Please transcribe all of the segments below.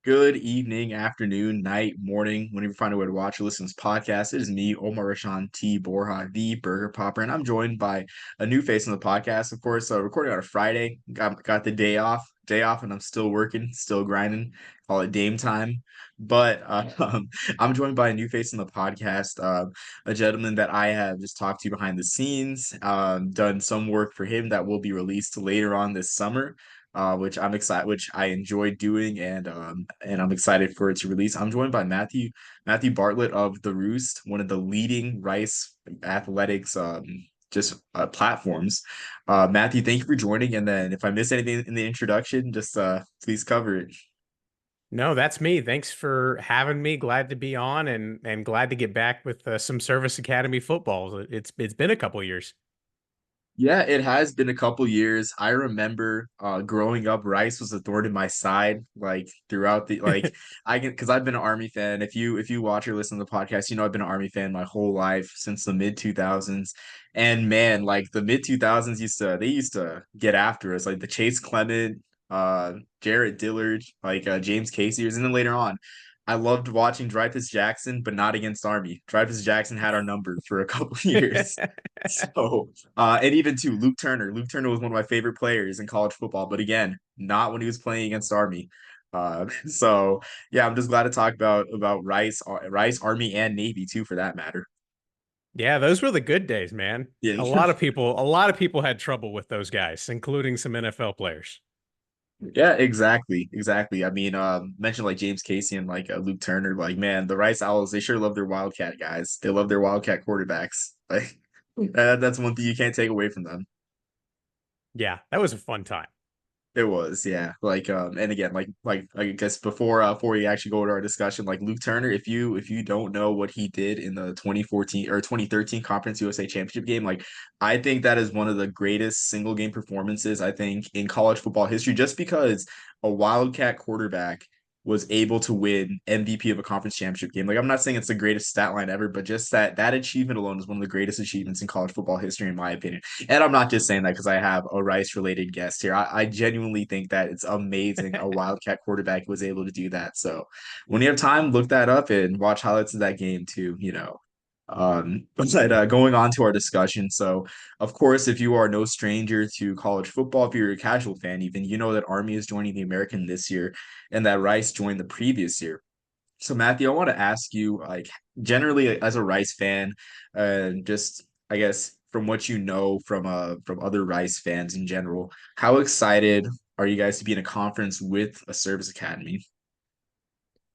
Good evening, afternoon, night, morning, whenever you find a way to watch or listen to this podcast. It is me, Omar Rashan T. Borja, the Burger Popper, and I'm joined by a new face on the podcast, of course. Recording on a Friday, got the day off, and I'm still working, still grinding. Call it Dame time. But I'm joined by a new face on the podcast, a gentleman that I have just talked to behind the scenes, done some work for him that will be released later on this summer, which I'm excited, which I enjoy doing, and I'm excited for it to release. I'm joined by Matthew Bartlett of the Roost, one of the leading Rice athletics platforms. Matthew, thank you for joining. And then if I miss anything in the introduction, just please cover it. No, that's me. Thanks for having me. Glad to be on and glad to get back with some Service Academy football. It's been a couple years. Yeah, it has been a couple years. I remember growing up, Rice was a thorn in my side, like throughout the I can because I've been an Army fan. If you watch or listen to the podcast, you know I've been an Army fan my whole life since the mid 2000s. And man, like the mid 2000s used to get after us, like the Chase Clement, Jarrett Dillard, James Casey, and then later on. I loved watching Dreyfus Jackson, but not against Army. Dreyfus Jackson had our number for a couple years. So, and even too, Luke Turner. Luke Turner was one of my favorite players in college football, but again, not when he was playing against Army. So yeah, I'm just glad to talk about Rice, Army, and Navy too, for that matter. Yeah, those were the good days, man. Yeah, A lot of people had trouble with those guys, including some NFL players. yeah, exactly. I mean, mentioned like James Casey and Luke Turner. Like, man, the Rice Owls, they sure love their Wildcat guys. They love their Wildcat quarterbacks. Like, that's one thing you can't take away from them. Yeah, that was a fun time. It was, yeah. And again, I guess before we actually go to our discussion, like Luke Turner, if you don't know what he did in the 2014 or 2013 Conference USA Championship game, like I think that is one of the greatest single game performances I think in college football history, just because a Wildcat quarterback was able to win MVP of a conference championship game. Like I'm not saying it's the greatest stat line ever, but just that achievement alone is one of the greatest achievements in college football history, in my opinion. And I'm not just saying that because I have a Rice related guest here. I genuinely think that it's amazing a Wildcat quarterback was able to do that. So when you have time, look that up and watch highlights of that game too, you know. But going on to our discussion. So, of course, if you are no stranger to college football, if you're a casual fan, even, you know that Army is joining the American this year and that Rice joined the previous year. So, Matthew, I want to ask you, like, generally as a Rice fan, just I guess from what you know from other Rice fans in general, how excited are you guys to be in a conference with a service academy,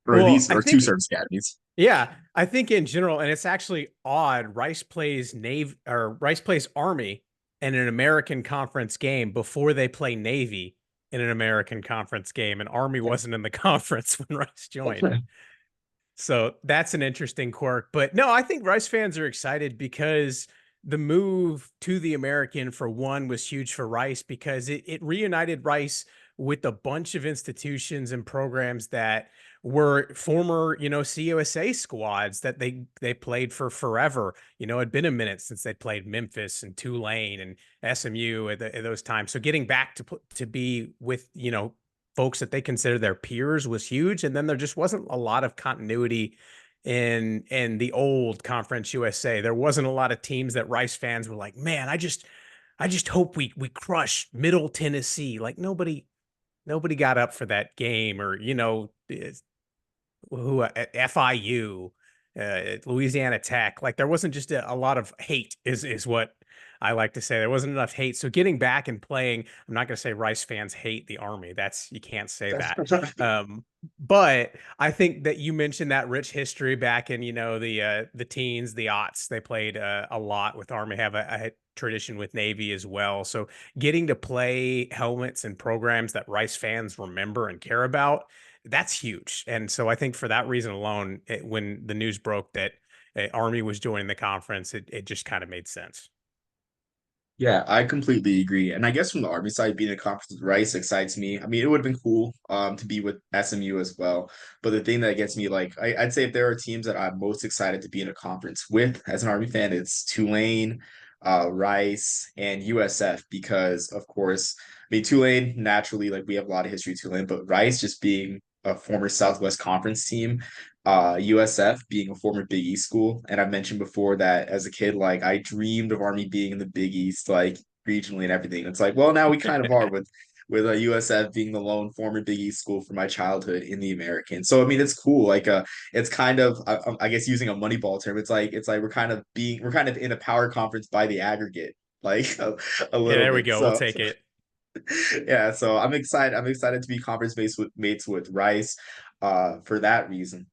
or at Well, least I or two think service academies? yeah, I think in general, and it's actually odd. Rice plays Army in an American Conference game before they play Navy in an American Conference game, and Army wasn't in the conference when Rice joined. So that's an interesting quirk. But no, I think Rice fans are excited because the move to the American, for one, was huge for Rice because it reunited Rice with a bunch of institutions and programs that were former, CUSA squads that they played for forever. It'd been a minute since they played Memphis and Tulane and SMU at those times. So getting back to be with, folks that they consider their peers was huge. And then there just wasn't a lot of continuity in the old Conference USA. There wasn't a lot of teams that Rice fans were like, man, I just hope we crush Middle Tennessee. Like nobody got up for that game, or who FIU, Louisiana Tech. Like there wasn't just a lot of hate is what I like to say. There wasn't enough hate. So getting back and playing, I'm not going to say Rice fans hate the Army. You can't say that. But I think that you mentioned that rich history back in, the teens, the aughts. They played a lot with Army, have a tradition with Navy as well. So getting to play helmets and programs that Rice fans remember and care about, that's huge. And so I think for that reason alone, when the news broke that Army was joining the conference, it just kind of made sense. Yeah, I completely agree. And I guess from the Army side, being a conference with Rice excites me. I mean, it would have been cool to be with SMU as well. But the thing that gets me, like, I'd say if there are teams that I'm most excited to be in a conference with as an Army fan, it's Tulane, Rice, and USF because, of course, I mean, Tulane naturally, like, we have a lot of history with Tulane, but Rice just being a former Southwest Conference team, USF being a former Big East school. And I've mentioned before that as a kid, like I dreamed of Army being in the Big East, like regionally and everything. It's like, well, now we kind of are with a USF being the lone former Big East school for my childhood in the American. So I mean, it's cool. Like, it's kind of, I guess, using a Moneyball term. It's like we're kind of in a power conference by the aggregate, like a Yeah, little there we bit. go. We'll So take it. yeah, so I'm excited. I'm excited to be conference mates with Rice, for that reason.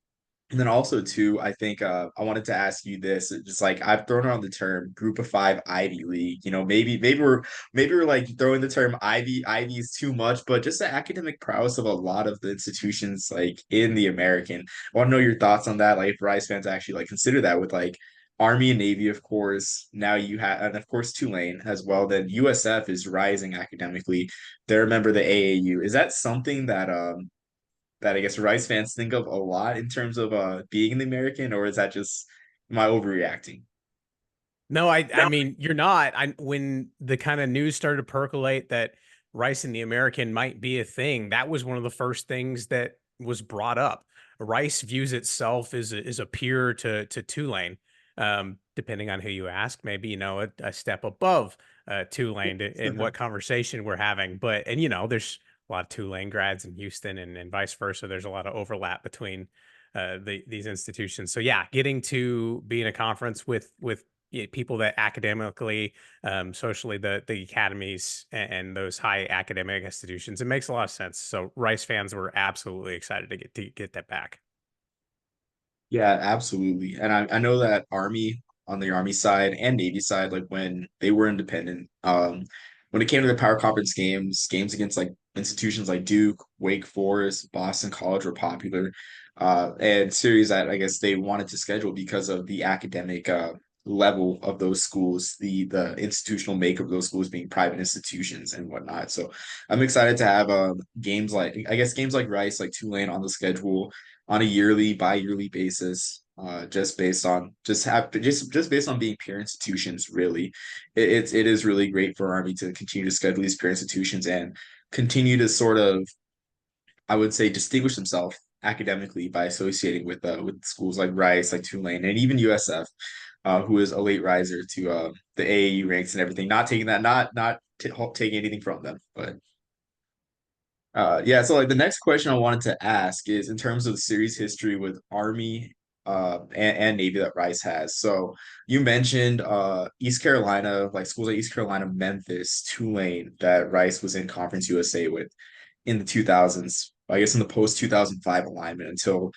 And then also too, I think I wanted to ask you this. It's just like I've thrown around the term Group of Five Ivy League. Maybe we're like throwing the term Ivy is too much, but just the academic prowess of a lot of the institutions like in the American. I want to know your thoughts on that. Like if Rice fans actually like consider that with like Army and Navy, of course. Now you have, and of course Tulane as well. Then USF is rising academically. They're a member of the AAU. Is that something that I guess Rice fans think of a lot in terms of being in the American, or is that just my overreacting? No, I mean, you're not. When the kind of news started to percolate that Rice and the American might be a thing, that was one of the first things that was brought up. Rice views itself as a peer to Tulane, depending on who you ask. Maybe a step above Tulane in what conversation we're having. But there's a lot of Tulane grads in Houston and vice versa. There's a lot of overlap between these institutions. So yeah, getting to be in a conference with people that academically, socially, the academies and those high academic institutions, it makes a lot of sense. So Rice fans were absolutely excited to get that back. Yeah, absolutely. And I know that Army on the Army side and Navy side, like when they were independent, when it came to the power conference games against like institutions like Duke, Wake Forest, Boston College were popular. And series that I guess they wanted to schedule because of the academic level of those schools, the institutional makeup of those schools being private institutions and whatnot. So I'm excited to have games like Rice, like Tulane on the schedule on a yearly, bi-yearly basis, just based on just based on being peer institutions, really. It is really great for Army to continue to schedule these peer institutions and continue to sort of, I would say, distinguish themselves academically by associating with schools like Rice, like Tulane, and even USF, who is a late riser to the AAU ranks and everything. Not taking that, taking anything from them, but yeah, so like the next question I wanted to ask is in terms of the series history with Army and Navy that Rice has. So you mentioned East Carolina, like schools like East Carolina, Memphis, Tulane that Rice was in Conference USA with in the 2000s. I guess in the post 2005 alignment until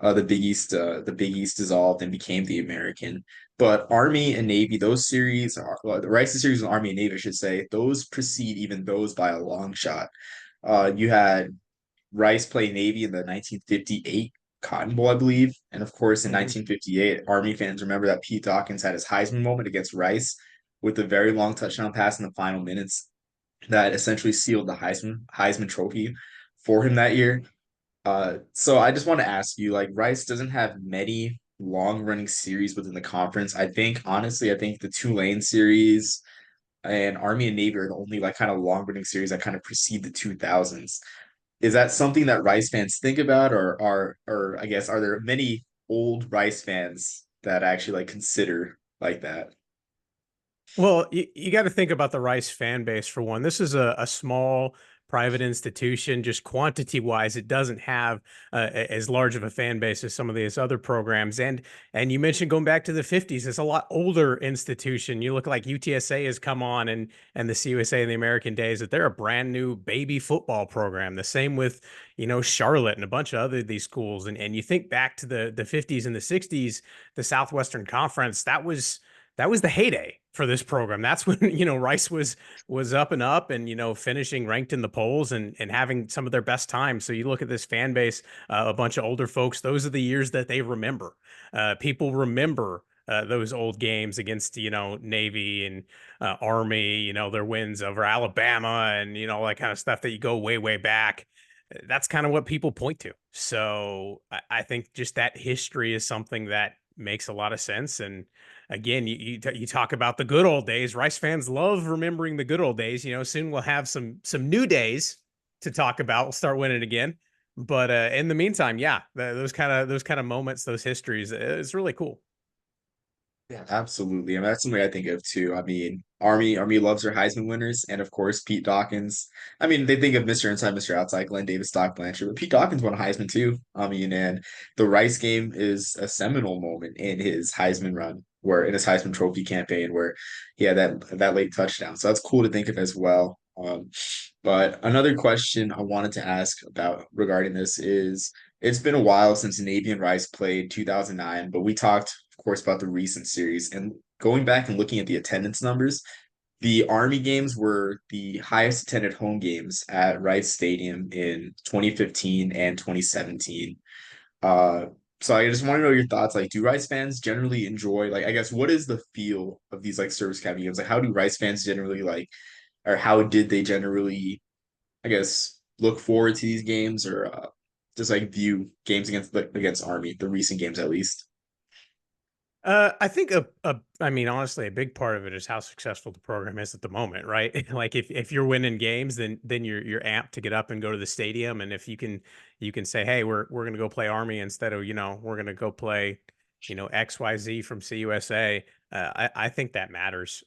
the Big East dissolved and became the American. But Army and Navy, those series are well, the Rice series with Army and Navy, I should say, those precede even those by a long shot. You had Rice play Navy in the 1958 Cotton Bowl, I believe. And of course, in Mhm. 1958, Army fans remember that Pete Dawkins had his Heisman moment against Rice with a very long touchdown pass in the final minutes that essentially sealed the Heisman Trophy for him that year. So I just want to ask you, like, Rice doesn't have many long-running series within the conference. I think the Tulane series and Army and Navy are the only like kind of long-running series that kind of precede the 2000s. Is that something that Rice fans think about, or I guess are there many old Rice fans that actually like consider like that? Well, you got to think about the Rice fan base for one. This is a small private institution. Just quantity wise, it doesn't have as large of a fan base as some of these other programs. And you mentioned going back to the 50s, it's a lot older institution. You look like UTSA has come on and the CUSA in the American days that they're a brand new baby football program. The same with Charlotte and a bunch of other these schools. And you think back to the 50s and the 60s, the Southwestern Conference that was the heyday for this program. That's when Rice was up and up and finishing ranked in the polls and having some of their best times. So you look at this fan base, a bunch of older folks. Those are the years that they remember. People remember those old games against Navy and Army. Their wins over Alabama and all that kind of stuff that you go way back. That's kind of what people point to. So I think just that history is something that makes a lot of sense. And again, you talk about the good old days. Rice fans love remembering the good old days. Soon we'll have some new days to talk about. We'll start winning again. But in the meantime, yeah, those kind of moments, those histories, it's really cool. Yeah, absolutely. I mean, that's something I think of too. I mean, Army loves their Heisman winners, and of course, Pete Dawkins. I mean, they think of Mr. Inside, Mr. Outside, Glenn Davis, Doc Blanchard, but Pete Dawkins won a Heisman too. I mean, and the Rice game is a seminal moment in his Heisman run, where in his Heisman Trophy campaign, where he had that late touchdown. So that's cool to think of as well. But another question I wanted to ask about regarding this is it's been a while since Navy and Rice played 2009, but we talked, of course, about the recent series. And going back and looking at the attendance numbers, the Army games were the highest attended home games at Rice Stadium in 2015 and 2017. Uh, so I just want to know your thoughts. Like, do Rice fans generally enjoy, like, I guess, what is the feel of these like service academy games? Like, how do Rice fans generally like, or how did they generally, I guess, look forward to these games, or just like view games against Army, the recent games at least? I think I mean, honestly, a big part of it is how successful the program is at the moment, right? Like if you're winning games, then you're amped to get up and go to the stadium, and if you can say, hey, we're gonna go play Army instead of we're gonna go play XYZ from CUSA. I think that matters.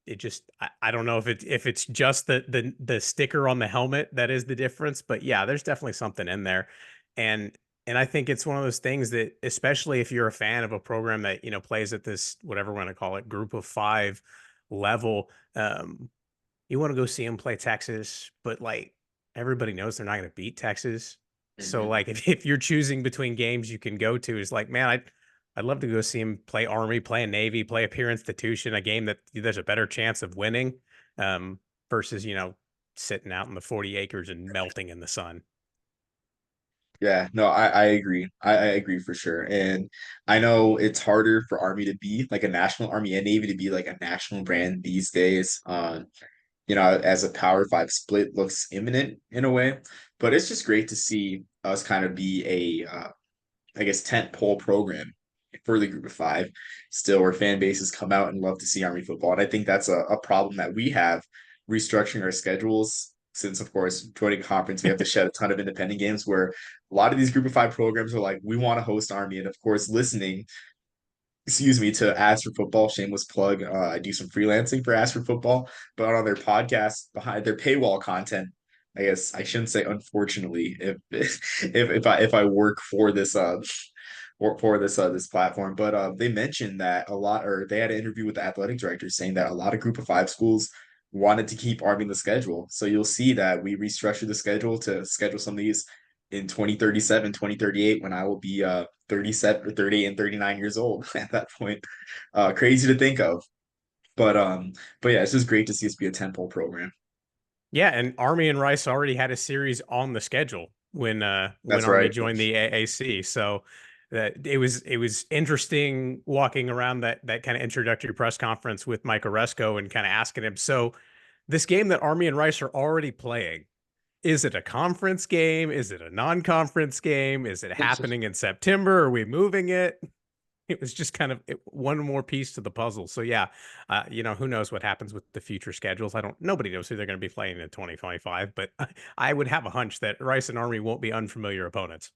It just I don't know if it's just the sticker on the helmet that is the difference, but yeah, there's definitely something in there, and and I think it's one of those things that, especially if you're a fan of a program that, plays at this, whatever we're going to call it, group of five level, you want to go see them play Texas, but like everybody knows they're not going to beat Texas. So Mhm. like if you're choosing between games you can go to, is like, man, I'd love to go see him play Army, play a Navy, play a peer institution, a game that there's a better chance of winning, um, versus, sitting out in the 40 acres and melting in the sun. Yeah, no, I agree. I agree for sure. And I know it's harder for Army to be like a national Army and Navy to be like a national brand these days. As a Power Five split looks imminent in a way, but it's just great to see us kind of be I guess, tent pole program for the group of five still, where fan bases come out and love to see Army football. And I think that's a problem that we have restructuring our schedules. Since, of course, joining conference, we have to shed a ton of independent games where a lot of these group of five programs are like, we want to host Army. And of course, listening, excuse me, to Ask for Football, shameless plug. I do some freelancing for Ask for Football, but on their podcast behind their paywall content, I guess I shouldn't say unfortunately, if I work for this this platform, but they mentioned that a lot, or they had an interview with the athletic director saying that a lot of Group of Five schools wanted to keep arming the schedule. So you'll see that we restructured the schedule to schedule some of these in 2037, 2038, when I will be 37 or 38 and 39 years old at that point. Crazy to think of. But yeah, it's just great to see us be a 10-pole program. Yeah, and Army and Rice already had a series on the schedule when That's Army right. joined the AAC. So that it was interesting walking around that kind of introductory press conference with Mike Oresco and kind of asking him, so this game that Army and Rice are already playing, is it a conference game? Is it a non-conference game? Is it happening in September? Are we moving it? It was just kind of one more piece to the puzzle. So yeah, who knows what happens with the future schedules? Nobody knows who they're going to be playing in 2025, but I would have a hunch that Rice and Army won't be unfamiliar opponents.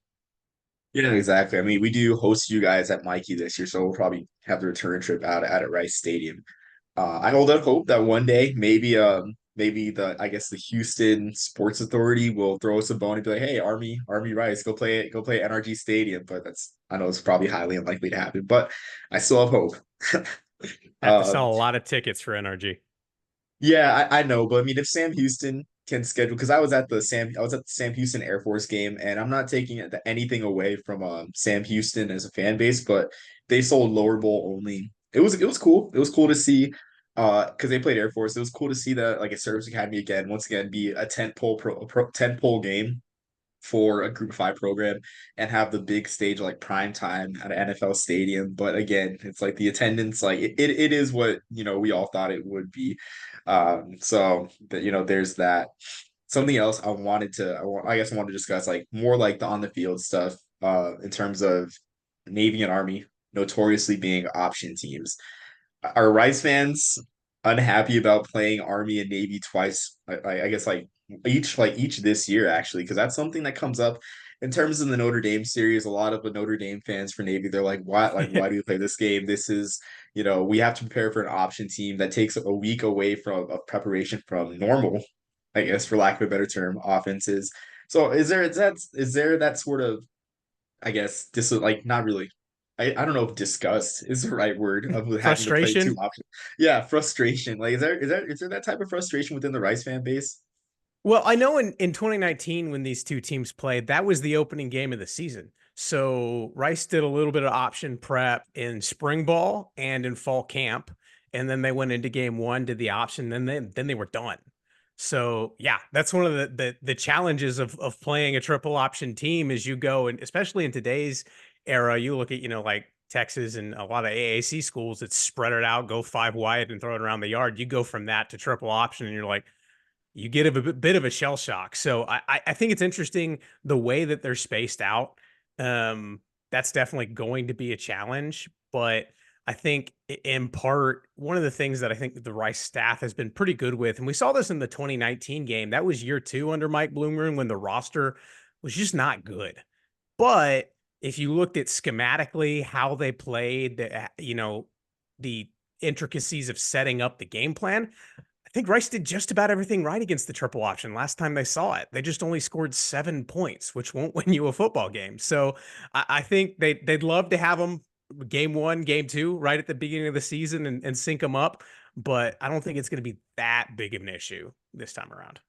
Yeah, exactly. I mean, we do host you guys at Mikey this year, so we'll probably have the return trip out at Rice Stadium. I hold out hope that one day maybe the I guess the Houston Sports Authority will throw us a bone and be like, hey, Army Rice, go play at NRG Stadium. But that's I know it's probably highly unlikely to happen, but I still have hope. Have to Um, sell a lot of tickets for NRG. yeah, I know, but I mean, if Sam Houston can schedule, because I was at the Sam Houston Air Force game, and I'm not taking anything away from Sam Houston as a fan base, but they sold lower bowl only. It was cool. It was cool to see, because they played Air Force. It was cool to see that like a service academy again, once again, be a tent pole game for a group of five program and have the big stage like prime time at an NFL stadium. But again, it's like the attendance, like it is what we all thought it would be. So that there's that. Something else I guess I want to discuss like more like the on the field stuff, in terms of Navy and Army notoriously being option teams. Are Rice fans unhappy about playing Army and Navy twice. I guess like each this year actually, because that's something that comes up in terms of the Notre Dame series. A lot of the Notre Dame fans for Navy, they're like, "Why? Like, why do we play this game? This is, we have to prepare for an option team that takes a week away from of preparation from normal, I guess, for lack of a better term, offenses." So is there that sort of, I guess, like not really. I don't know if disgust is the right word of having to play two Frustration. options. Yeah, frustration. Like, is there that type of frustration within the Rice fan base? Well, I know in 2019 when these two teams played, that was the opening game of the season. So Rice did a little bit of option prep in spring ball and in fall camp, and then they went into game one, did the option, then they were done. So yeah, that's one of the challenges of playing a triple option team is you go, and especially in today's era, you look at, like Texas and a lot of AAC schools that spread it out, go five wide and throw it around the yard. You go from that to triple option, and you're like, you get a bit of a shell shock. So I think it's interesting the way that they're spaced out. Um, that's definitely going to be a challenge, but I think in part one of the things that I think the Rice staff has been pretty good with, and we saw this in the 2019 game. That was year two under Mike Bloomgren when the roster was just not good. But if you looked at schematically how they played, the intricacies of setting up the game plan, I think Rice did just about everything right against the triple option last time they saw it. They just only scored 7 points, which won't win you a football game. So I think they'd love to have them game one, game two, right at the beginning of the season and sync them up. But I don't think it's going to be that big of an issue this time around.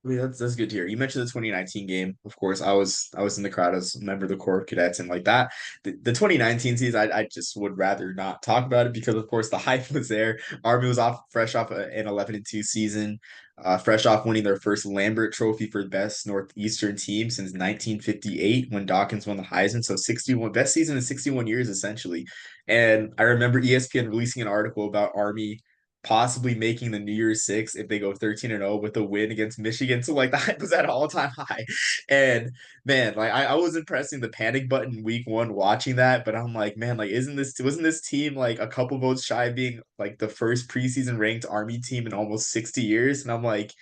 I mean, that's good to hear. You mentioned the 2019 game. Of course, I was in the crowd as a member of the Corps of Cadets, and like that, the 2019 season, I just would rather not talk about it because, of course, the hype was there. Army was fresh off an 11-2 season, fresh off winning their first Lambert Trophy for best Northeastern team since 1958 when Dawkins won the Heisman. So 61 best season in 61 years essentially. And I remember ESPN releasing an article about Army possibly making the New Year's Six if they go 13-0 with a win against Michigan. So like the hype was at an all-time high. And man, like I wasn't pressing the panic button week one watching that, but I'm like, man, like wasn't this team like a couple votes shy of being like the first preseason ranked Army team in almost 60 years? And I'm like,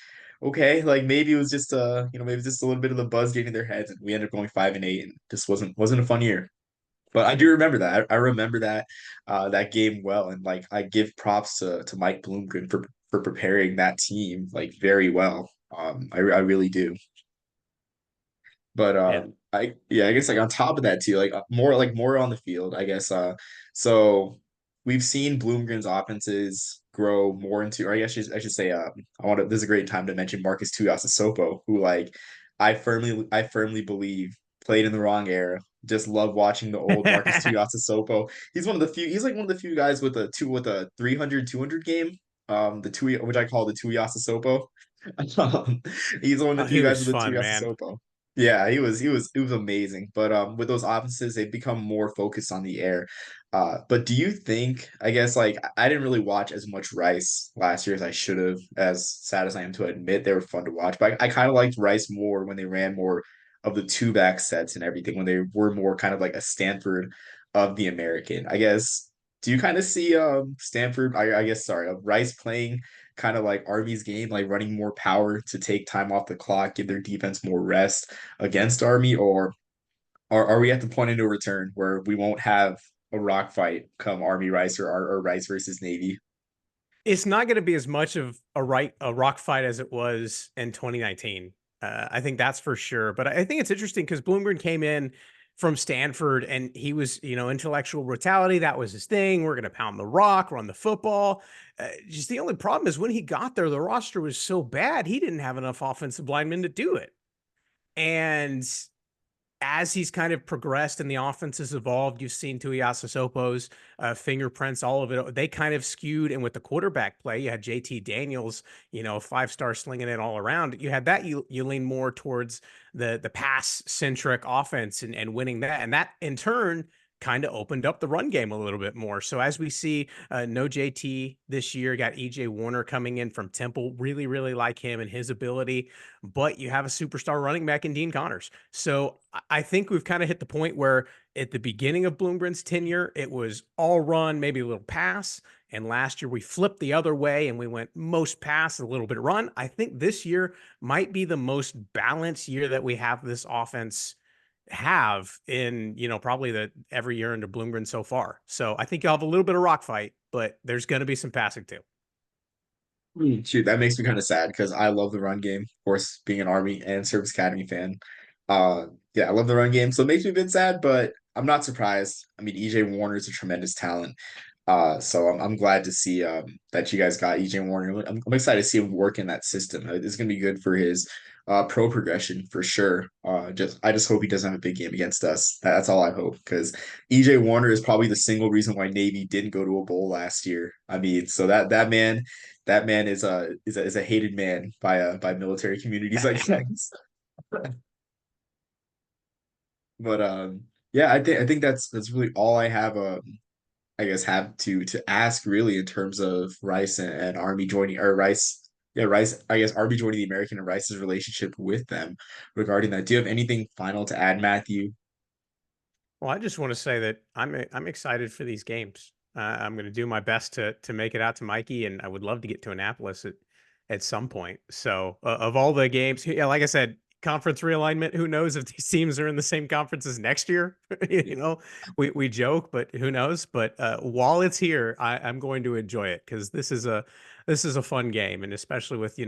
okay, like maybe it was just maybe just a little bit of the buzz getting in their heads, and we ended up going 5-8, and just wasn't a fun year. But I do remember that. I remember that game well, and like I give props to Mike Bloomgren for preparing that team like very well. I really do. But Yeah. I yeah, I guess like on top of that too, like more on the field, I guess. So we've seen Bloomgren's offenses grow more into, or I should say, I want to. This is a great time to mention Marcus Tuiasosopo, who like I firmly believe played in the wrong era. Just love watching the old Marcus Tuiasosopo. He's one of the few. He's like one of the few guys with a 300 200 game. The two which I call the Tuiasosopo. Um, he's one of Oh, the he few guys was with a fun, man. Tuiasosopo. Yeah, he was amazing. But with those offenses, they've become more focused on the air. But do you think, I guess like I didn't really watch as much Rice last year as I should have, as sad as I am to admit, they were fun to watch. But I kind of liked Rice more when they ran more of the two back sets and everything, when they were more kind of like a Stanford of the American. I guess, do you kind of see Stanford, I guess sorry, Rice playing kind of like Army's game, like running more power to take time off the clock, give their defense more rest against Army, or are we at the point of no return where we won't have a rock fight come Army Rice or Rice versus Navy? It's not going to be as much of a rock fight as it was in 2019. I think that's for sure. But I think it's interesting because Bloomgren came in from Stanford and he was, intellectual brutality. That was his thing. We're going to pound the rock, run the football. Just the only problem is when he got there, the roster was so bad, he didn't have enough offensive linemen to do it. And as he's kind of progressed and the offense has evolved, you've seen Tuiasosopo's fingerprints, all of it. They kind of skewed. And with the quarterback play, you had JT Daniels, 5-star slinging it all around. You had that, you lean more towards the pass centric offense and winning that. And that in turn kind of opened up the run game a little bit more. So as we see, no JT this year, got EJ Warner coming in from Temple. Really, really like him and his ability. But you have a superstar running back in Dean Connors. So I think we've kind of hit the point where at the beginning of Bloomgren's tenure, it was all run, maybe a little pass. And last year we flipped the other way and we went most pass, a little bit run. I think this year might be the most balanced year that we have this offense have in, probably the every year under Bloomgren so far. So I think you'll have a little bit of rock fight, but there's going to be some passing too. Shoot, that makes me kind of sad because I love the run game. Of course, being an Army and Service Academy fan. Yeah, I love the run game. So it makes me a bit sad, but I'm not surprised. I mean, EJ Warner is a tremendous talent. So I'm glad to see that you guys got EJ Warner. I'm excited to see him work in that system. It's gonna be good for his pro progression for sure. I just hope he doesn't have a big game against us. That's all I hope because EJ Warner is probably the single reason why Navy didn't go to a bowl last year. I mean, so that man is a hated man by military communities, I guess. But yeah, I think that's really all I have I guess have to ask really in terms of Rice and Army joining or Rice. Yeah, Rice, I guess Army joining the American and Rice's relationship with them regarding that. Do you have anything final to add, Matthew? Well, I just want to say that I'm excited for these games. I'm going to do my best to make it out to Mikey, and I would love to get to Annapolis at some point. So, of all the games, yeah, like I said, conference realignment. Who knows if these teams are in the same conferences next year? We joke, but who knows? But while it's here, I'm going to enjoy it because this is a fun game, and especially with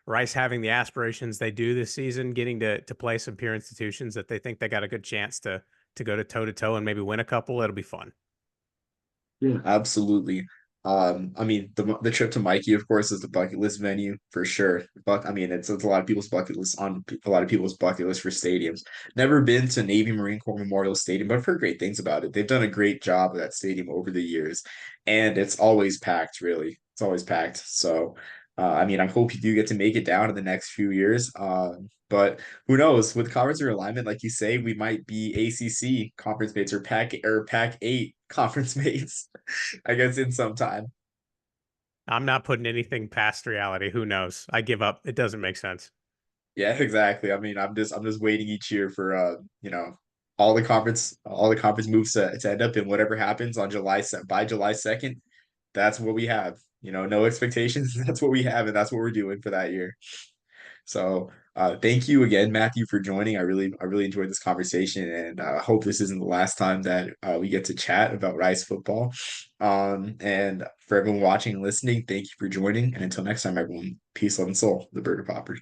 Rice having the aspirations they do this season, getting to play some peer institutions that they think they got a good chance to go to toe to toe and maybe win a couple. It'll be fun. Yeah, absolutely. I mean, the trip to Mikey, of course, is the bucket list venue for sure. But I mean, it's a lot of people's bucket list on a lot of people's bucket list for stadiums. Never been to Navy Marine Corps Memorial Stadium, but I've heard great things about it. They've done a great job of that stadium over the years, and it's always packed. Really, it's always packed. So, I mean, I hope you do get to make it down in the next few years. But who knows? With conference realignment, like you say, we might be ACC conference mates or Pac 8 conference mates. I guess in some time. I'm not putting anything past reality. Who knows? I give up. It doesn't make sense. Yeah, exactly. I mean, I'm just waiting each year for all the conference moves to end up in whatever happens on by July 2nd. That's what we have. No expectations. That's what we have, and that's what we're doing for that year. So thank you again, Matthew, for joining. I really enjoyed this conversation, and hope this isn't the last time that we get to chat about Rice football. And for everyone watching and listening, thank you for joining. And until next time, everyone, peace, love, and soul, the Burger Poppers.